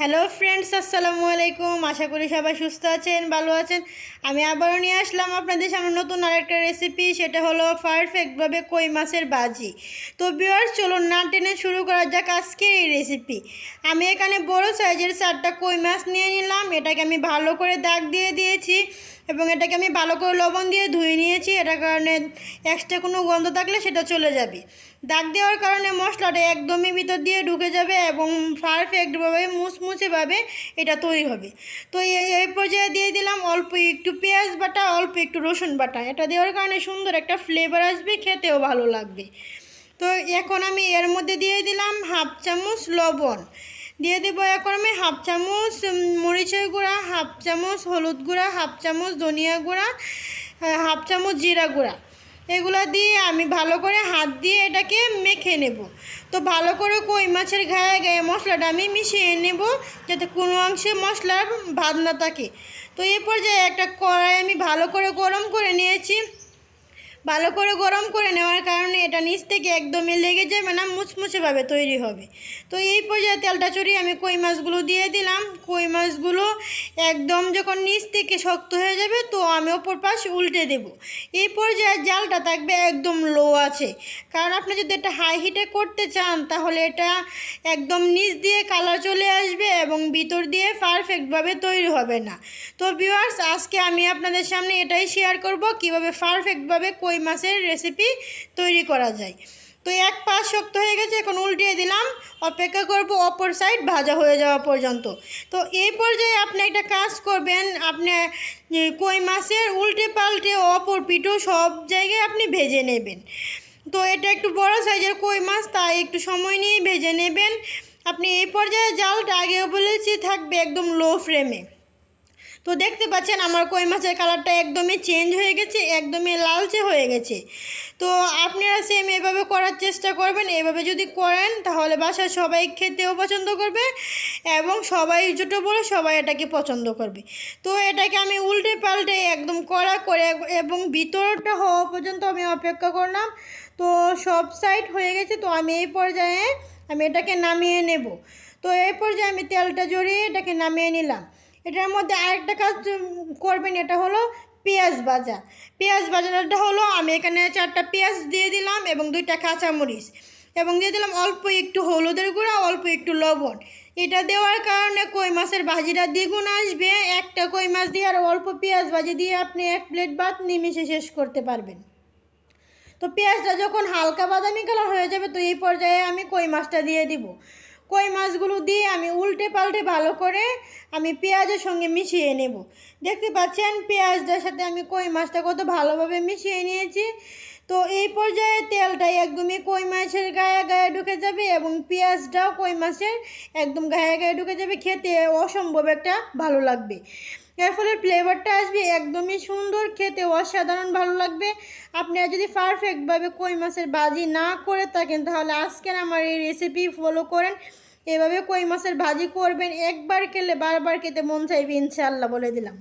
Hello friends, আসসালামু আলাইকুম। আশা করি সবাই সুস্থ আছেন, ভালো আছেন। আমি আবারও নিয়ে আসলাম আপনাদের সামনে নতুন আরেকটা রেসিপি। সেটা হলো পারফেক্টভাবে কই মাছের ভাজি। তো ভিউয়ার্স, চলুন না টেনে শুরু করা যাক আজকের এই রেসিপি। আমি এখানে বড় সাইজের 4টা কই মাছ নিয়ে নিলাম। এটাকে আমি ভালো করে দাগ দিয়ে দিয়েছি এবং এটাকে আমি ভালো করে লবণ দিয়ে ধুয়ে নিয়েছি। এটার কারণে এক্সট্রা কোনো গন্ধ থাকলে সেটা চলে যাবে। দাগ দেওয়ার কারণে মশলাটা একদমই ভিতর দিয়ে ঢুকে যাবে এবং পারফেক্টভাবে মুচমুচেভাবে এটা তৈরি হবে। তো এই পর্যায়ে দিয়ে দিলাম অল্প একটু পেঁয়াজ বাটা, অল্প একটু রসুন বাটা। এটা দেওয়ার কারণে সুন্দর একটা ফ্লেভার আসবে, খেতেও ভালো লাগবে। তো এখন আমি এর মধ্যে দিয়ে দিলাম হাফ চামচ লবণ, দিয়ে দেবো এখন আমি হাফ চামচ মরিচের গুঁড়া, হাফ চামচ হলুদ গুঁড়া, হাফ চামচ ধনিয়া গুঁড়া, হাফ চামচ জিরা গুঁড়া। এগুলো দিয়ে আমি ভালো করে হাত দিয়ে এটাকে মেখে নেব। তো ভালো করে কই মাছের গায়ে গায়ে মশলাটা আমি মিশিয়ে নেব, যাতে কোনো অংশে মশলার ভাব না থাকে। তো এই পর্যায়ে একটা কড়াই আমি ভালো করে গরম করে নিয়েছি। ভালো করে গরম করে নেওয়ার কারণে এটা নিচ থেকে একদমই লেগে যাবে না, মুচমুচেভাবে তৈরি হবে। তো এই পর্যায়ে তেলটা চড়িয়ে আমি কই মাছগুলো দিয়ে দিলাম। কই মাছগুলো একদম যখন নিচ থেকে শক্ত হয়ে যাবে, তো আমি ওপর পাশ উল্টে দেব। এই পর্যায়ে জালটা থাকবে একদম লো আছে, কারণ আপনি যদি এটা হাই হিটে করতে চান তাহলে এটা একদম নিচ দিয়ে কালার চলে আসবে এবং ভিতর দিয়ে পারফেক্টভাবে তৈরি হবে না। তো ভিউয়ার্স, আজকে আমি আপনাদের সামনে এটাই শেয়ার করব কিভাবে পারফেক্টভাবে কই মাছের রেসিপি তৈরি করা যায়। তো এক পাশ শক্ত হয়ে গেছে, এখন উল্টিয়ে দিলাম। অপেক্ষা করব অপর সাইড ভাজা হয়ে যাওয়া পর্যন্ত। তো এই পর্যায়ে আপনি একটা কাজ করবেন, আপনি কই মাছের উল্টে পাল্টে অপর পিঠও সব জায়গায় আপনি ভেজে নেবেন। তো এটা একটু বড় সাইজের কই মাছ, তাই একটু সময় নিয়ে ভেজে নেবেন আপনি। এই পর্যায়ে জালটা আগেও বলেছি থাকবে একদম লো ফ্লেমে। তো দেখতে পাচ্ছেন আমার কই মাছের কালারটা একদমই চেঞ্জ হয়ে গেছে, একদমই লালচে হয়ে গেছে। তো আপনারা সেম এভাবে করার চেষ্টা করবেন। এভাবে যদি করেন তাহলে বাসায় সবাই খেতেও পছন্দ করবে এবং সবাই ছোটো বড় সবাই এটাকে পছন্দ করবে। তো এটাকে আমি উল্টে পাল্টে একদম কড়া করে এবং ভিতরটা হওয়া পর্যন্ত আমি অপেক্ষা করলাম। তো সব সাইড হয়ে গেছে। তো আমি এই পর্যায়ে আমি এটাকে নামিয়ে নেব। তো এই পর্যায়ে আমি তেলটা জড়িয়ে এটাকে নামিয়ে নিলাম। এটার মধ্যে আরেকটা কাজ করবেন, এটা হলো পেঁয়াজ ভাজা। পেঁয়াজ ভাজাটা হলো আমি এখানে 4টা পেঁয়াজ দিয়ে দিলাম এবং 2টা কাঁচামরিচ এবং দিয়ে দিলাম অল্প একটু হলুদের গুঁড়া, অল্প একটু লবণ। এটা দেওয়ার কারণে কই মাছের ভাজিটা দ্বিগুণ আসবে। একটা কই মাছ দিয়ে আর অল্প পেঁয়াজ ভাজি দিয়ে আপনি 1 প্লেট ভাত নিমিশে শেষ করতে পারবেন। তো পেঁয়াজটা যখন হালকা বাদামি কালার হয়ে যাবে, তো এই পর্যায়ে আমি কই মাছটা দিয়ে দিব। কই মাছগুলো দিয়ে আমি উল্টে পাল্টে ভালো করে আমি পেঁয়াজের সঙ্গে মিশিয়ে নেব। দেখতে পাচ্ছেন পেঁয়াজটার সাথে আমি কই মাছটা কত ভালোভাবে মিশিয়ে নিয়েছি। তো এই পর্যায়ে তেলটাই একদমই কই মাছের গায়ে গায়ে ঢুকে যাবে এবং পেঁয়াজটাও কই মাছের একদম গায়ে গায়ে ঢুকে যাবে। খেতে অসম্ভব একটা ভালো লাগবে, এর ফলে ফ্লেভারটা আসবে একদমই সুন্দর, খেতে অসাধারণ ভালো লাগবে। আপনারা যদি পারফেক্টভাবে কই মাছের ভাজি না করে থাকেন তাহলে আজকের আমার এই রেসিপি ফলো করেন। এভাবে কই মাছের ভাজি করবেন, একবার খেলে বারবার খেতে মন চাইবে ইনশাআল্লাহ, বলে দিলাম।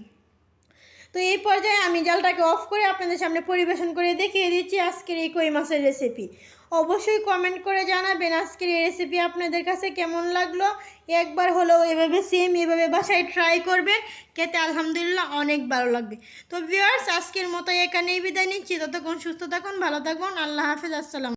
তো এই পর্যায়ে আমি জালটাকে অফ করে আপনাদের সামনে পরিবেশন করে দেখিয়ে দিচ্ছি আজকের এই কই মাছের রেসিপি। অবশ্যই কমেন্ট করে জানাবেন আজকের এই রেসিপি আপনাদের কাছে কেমন লাগলো। একবার হলেও এভাবে সেম এভাবে বাসায় ট্রাই করবেন, খেতে আলহামদুলিল্লাহ অনেক ভালো লাগবে। তো ভিউয়ার্স, আজকের মতো এখানেই বিদায় নিচ্ছি। ততক্ষণ সুস্থ থাকুন, ভালো থাকুন। আল্লাহ হাফেজ, আসসালাম।